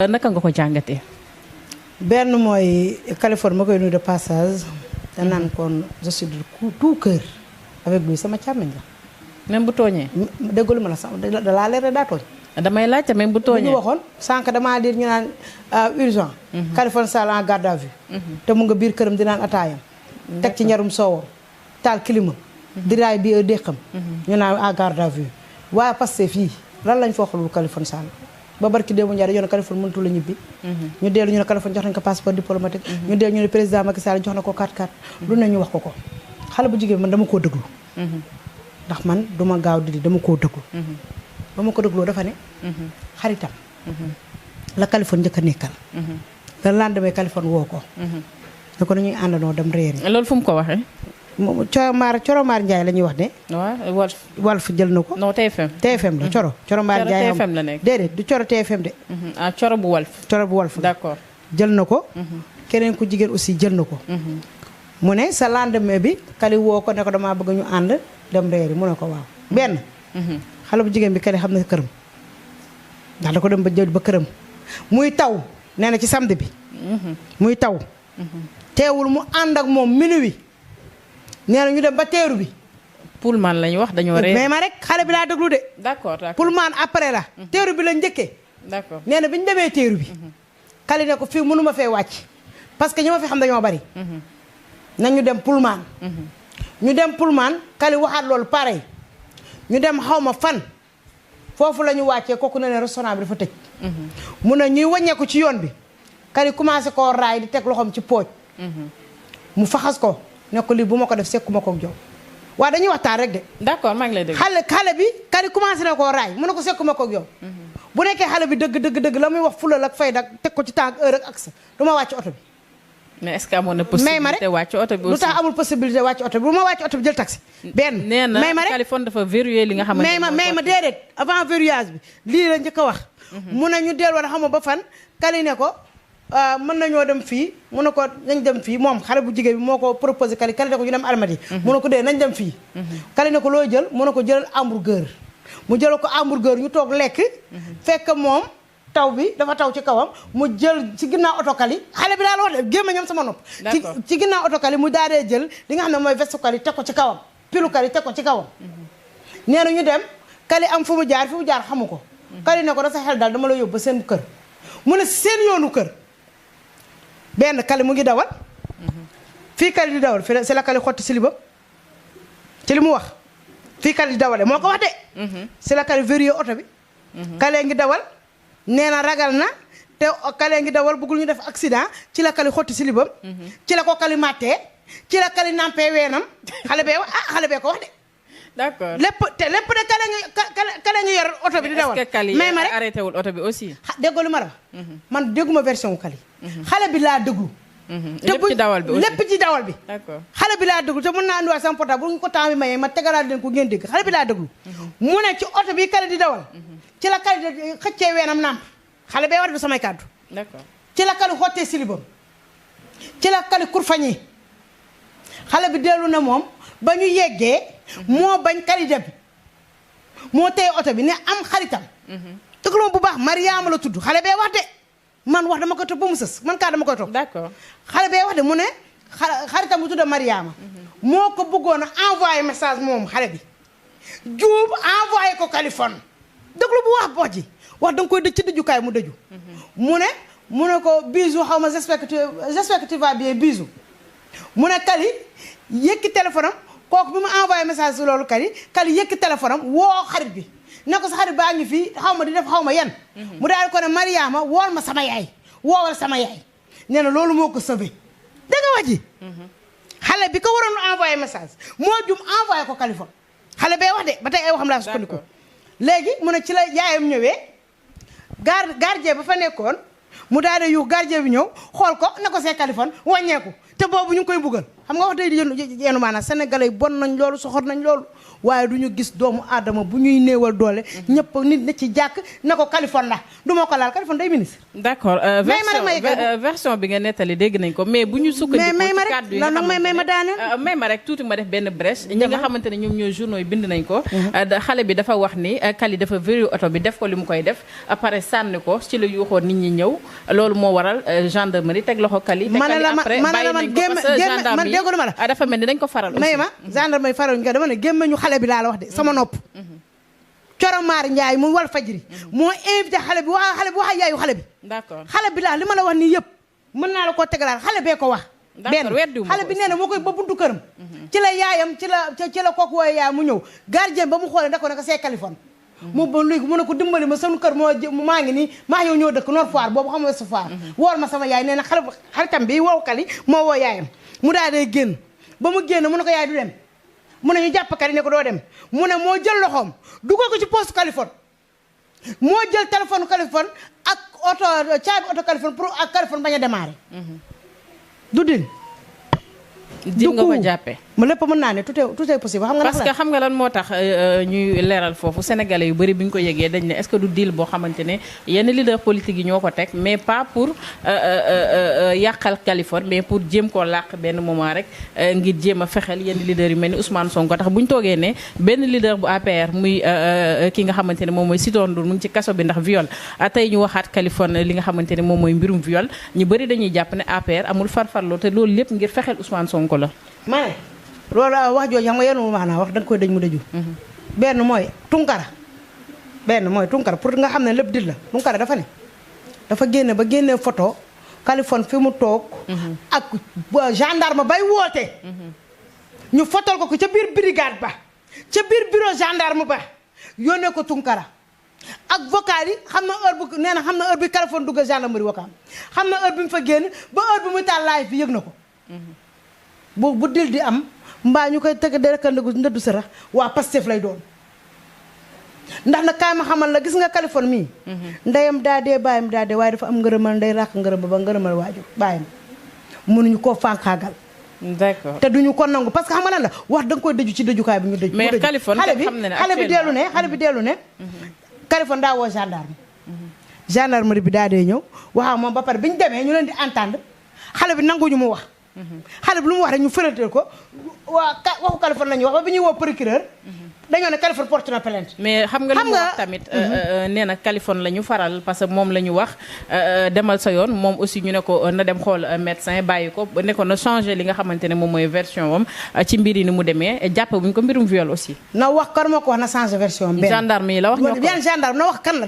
naka nga ko jàngatee. benn mooy Californie ma koy nuyu de passage te naan kon je suis de tout cœur avec lui sama càmmiñ la. même bu tooñee. déggalu ma la sax da laa leer daa tooñ. damay laajte même bu tooñee ñu waxoon sànq damaa dir ñu naan urgent. Californie Sall en garde à vue. te mu nga biir këram di naan ataayam. teg ci ñarum soowam taal climat. di raay bi déqam. ñu naan en garde à vue. waaye Pastef fii lan lañ fa waxalul Californie Sall. ba barki démb Ndiaye dañoo ne Californie mënatu la ñibbi. ñu dellu ñu ne Californie jox nañ ko passeport diplomatique. ñu dellu ñu ne président Macky Sall jox na ko 4-4. lu ne ñu wax ko ko xale bu jigéen man dama koo déglu. ndax man duma gaaw di dama koo déglu. ba ma ko dégloo dafa ne. xaritam. la Californie njëkk a nekkal. le lendemain Californie woo ko. ne ko dañuy àndandoo dem réer yi. loolu fu mu ko waxee. Coromaar Ndiaye la ñuy wax ne. waaw Walf jël na ko. non TFM. TFM la Coromaar Ndiaye TFM la nekk. déedéet du Coro TFM de. Coro bu Walf. Coro bu Walf. d'accord jël na ko. keneen ku jigéen aussi jël na ko. mu ne sa lendemain bi Kali woo ko ne ko damaa bëgg ñu ànd dem réer yi mu ne ko waaw. benn. xale bu jigéen bi Kali xam na këram. ndax da ko dem ba jël ba këram. muy taw nee na ci samedi bi. muy taw. teewul mu ànd ak moom minuit. nee na ñu dem ba teeru bi. Pullman la ñu wax dañoo réer. mais ma rek xale bi laa déglu de. d'accord d'accord Pullman après la. teeru bi la njëkkee. d'accord nee na bi ñu demee teeru bi. Kali ne ko fii mënu ma fee wàcc. parce que ñi ma fi xam dañoo bari. nañu dem Pullman. ñu dem Pullman Kali waxaat loolu pareil. ñu dem xaw ma fan. foofu la ñu wàccee kooku ne restaurant bi dafa tëj. mun na ñuy wàññeeku ci yoon bi. Kali commencé koo raay di teg loxoom ci pooj. mu faxas ko. ne ko lii bu ma ko def sekkuma ko jow waaw dañuy waxtaan rek de. d'accord maa ngi lay dégg. xale bi Kali commencé na koo raay mu ne ko sekkuma ko yow. bu nekkee xale bi dëgg la muy wax fulal ak fayda teg ko ci temps ak heure ak accès du ma wàcc oto bi. mais est-ce que amoon na possibilité wàcc oto bi aussi. lu tax amul possibilité wàcc oto bi bu ma wàcc oto bi jël taxi. benn nee na Californie dafa verrouillé li nga xamante ne may ma déedéet avant verrouillage bi lii la njëkk a wax. mun na ñu delluwaat xam nga ba fan Kali ne ko. mën nañoo dem fii mu ne ko nañ dem fii moom xale bu jigéen bi moo ko proposé Kali ne ko ñu dem Almadies mu ne ko dee nañ dem fii. Kali ne ko looy jël mu ne ko jëlal hamburger mu jël ko hamburger ñu toog lekk. fekk moom taw bi dafa taw ci kawam mu jël ci ginnaaw oto Kali xale bi daal wax de gémma ñoom sama nopp. ci ginnaaw oto Kali mu daadee jël li nga xam ne mooy veste Kali teg ko ci kawam pilu Kali teg ko ci kawam. nee na ñu dem Kali am fu mu jaar xamu ko. Kali ne ko da sa xel daal dama la yóbbu ba seen kër mu ne seen yoonu kër. benn Kali mu ngi dawal. fii Kali di dawal fii c'est la Kali xotti silibam ci li mu wax fii Kali di dawale moo ko wax de. c'est la Kali verrouillé oto bi. Kali ngi dawal nee na ragal na te Kali ngi dawal bëggul ñu def accident ci la Kali xotti silibam. ci la ko Kali màttee ci la Kali nampee weenam xale bee ko wax de. d'accord lépp de Kali ngi yor oto bi di dawal. est-ce que Kali mais ma rek arrêté wul oto bi aussi. déggoo lu ma la wax. man dégguma version Kali. xale bi laa déglu. lépp ci dawal bi aussi lépp ci dawal bi. d'accord xale bi laa déglu te mën naa andiwaat sama portable bu ñu ko temps bi mayee ma tegalaat leen ko ngeen dégg xale bi laa déglu. mu ne ci oto bi Kali di dawal. ci la Kali di xëccee weenam nàmp xale bee war bi samay kàddu. d'accord ci la Kali xottee silibam ci la Kali kurfañi xale bi dellu na moom ba ñu yeggee. moo bañ Kali dem moo tey oto bi ne am xaritam. déglu bu baax Mariama la tudd xale bee wax de. man wax dama koy topp ba mu sës man kaa dama koy topp. d'accord xale bee wax de mu ne xaritam bu tudd Mariama. moo ko bëggoon a envoyé message moom xale bi. juum envoyé ko Californie. déglu bu wax boo ji wax da nga koy dëj ci dëjukaay mu dëju. mu ne ko bisou xaw ma j'espère que tu vas bien bisou. mu ne Kali yëkki téléphone am kooku bi mu envoyé message si loolu Kali yëkki téléphone am woo xarit bi. ne ko sa xarit baa ngi fii xaw ma di def xaw ma yan. mu daal ko ne Mariama wool ma sama yaay woowal sama yaay nee na loolu moo ko sauvé dégg nga wax ji. xale bi ko waroon envoyé message moo jum envoyé ko Californie xale bee wax de ba tey ay waxam laa sukkandiku. léegi mu ne ci la yaayam ñëwee gardien ba fa nekkoon mu daal di yuux gardien bi ñëw xool ko ne ko see Californie wàññeeku te boobu ñu ngi koy buggal xam nga wax day yenu maanaam sénégalais yi bon nañ loolu soxor nañ loolu waaye du ñu gis doomu aadama bu ñuy néewal doole ñëpp nit na ci jàkk na ko Californie la du ma ko laal Californie day ministre d'accord version bi nga nettali dégg nañ ko mais bu ñu sukkandiku ci kàddu yi may ma daaneel may ma rek tuuti ma def benn brèche ñi nga xamante ne ñoom ñooy journaux yi bind nañ ko xale bi dafa wax ni Kali dafa vérifié oto bi def ko li mu koy def après sànni ko ci la yuuxoon nit ñi ñëw loolu moo waral gendarmerie teg loxo Kali te Kali après bàyyi nañ ko parce que gendarme yi dafa mel ni dañ ko faral aussi may ma gendarme yi faral ñu ko dama ne gémmeñu xale bi laa la wax de sama nopp Coro Maar Ndiaye mu wal fajri moo invité xale bi wax yaayu xale bi d'accord xale bi laa li ma la wax nii yëpp mën naa la koo tegalaat xale bee ko wax benn weddiwuma xale bi nee na moo koy ba buntu këram ci la yaayam ci la kooku wooye yaay mu ñëw gardien ba mu xoolee da ko ne ko see Californie mu ba léegi mu ne ko dimbali ma sunu kër maa ngi nii maa yow ñoo dëkk Nord Foire boobu xam nga Ouest Foire wool ma sama yaay nee na xaritam bi wow Kali moo woo yaayam mu daal day génn ba mu génn mu ne ko yaay du dem mu ne ñu jàpp Kali ne ko doo dem mu ne moo jël loxoom dugal ko ci poste Californie moo jël téléphone Californie ak caabi oto Californie pour ak Californie bañ a démarrer du din jim nga ko jàppee ma lépp mën naa ne tout est possible xam nga parce que xam nga lan moo tax ñuy leeral foofu sénégalais yu bëri bi ñu ko yëgee dañ ne est-ce que du deal boo xamante ne yenn leader politique yi ñoo ko teg mais pas pour yàqal Californie mais pour jéem koo làq benn moment rek ngir jéem a fexeel yenn leader yu mel ni Ousmane Sonko tax bu ñu toogee ne benn leader bu APR muy ki nga xamante ne moom mooy Sitor Ndour mu ngi ci kaso bi ndax viol tey ñu waxaat Californie li nga xamante ne moom mooy mbirum viol ñu bëri dañuy jàpp ne APR amul farfarloo te loolu lépp ngir fexeel Ousmane Sonko la ma ne loolu wax jooju xam nga yéen maanaam wax da nga koy dëj mu dëju benn mooy tunkara pour nga xam ne lépp dit la tunkara dafa ne dafa génne photo Californie fi mu toog ak gendarme bay woote ñu fotol ko ca biir brigade ba ca biir bureau gendarme ba yónnee ko tunkara ak vocal yi xam na heure bu nee na xam na heure bi Californie dugg gendarmerie wakaam xam na heure bi mu fa génn ba heure bi muy taal live bi yëg na ko bu dil di am mbaa ñu koy tëgg derekandigu ndëddu sarax waa Pastef lay doon ndax nag kaay ma xamal la gis nga Californie mii ndeyam daa dee baayam daa dee waaye dafa am ngërëmal ndey ràq ngërëm ba ngërëmal waajur baayam mënuñu koo fànqaagal d'accord te duñu ko nangu parce que xam nga lan la wax da nga koy dëju ci dëjukaay bi ñu dëju mais Californie xale bi dellu ne Californie daa woo gendarmerie bi daa dee ñëw waxaa moom ba pare bi ñu demee ñu leen di entendre xale bi nanguñu mu wax xale bi lu mu wax rek ñu fëratal ko waxu Californie la ñuy wax ba bi ñuy woo procureur dañoo ne Californie porte na plainte mais xam nga li mu wax tamit nee na Californie la ñu faral parce que moom la ñu wax demal sa yoon moom aussi ñu ne ko na dem xool médecin bàyyi ko ne ko na changé li nga xamante ne moom mooy version wam ci mbir yi ni mu demee jàppe buñ ko mbirum viol aussi na wax kan moo ko wax na changé version benn gendarme yi la wax ñoo ko gendarme na wax kan la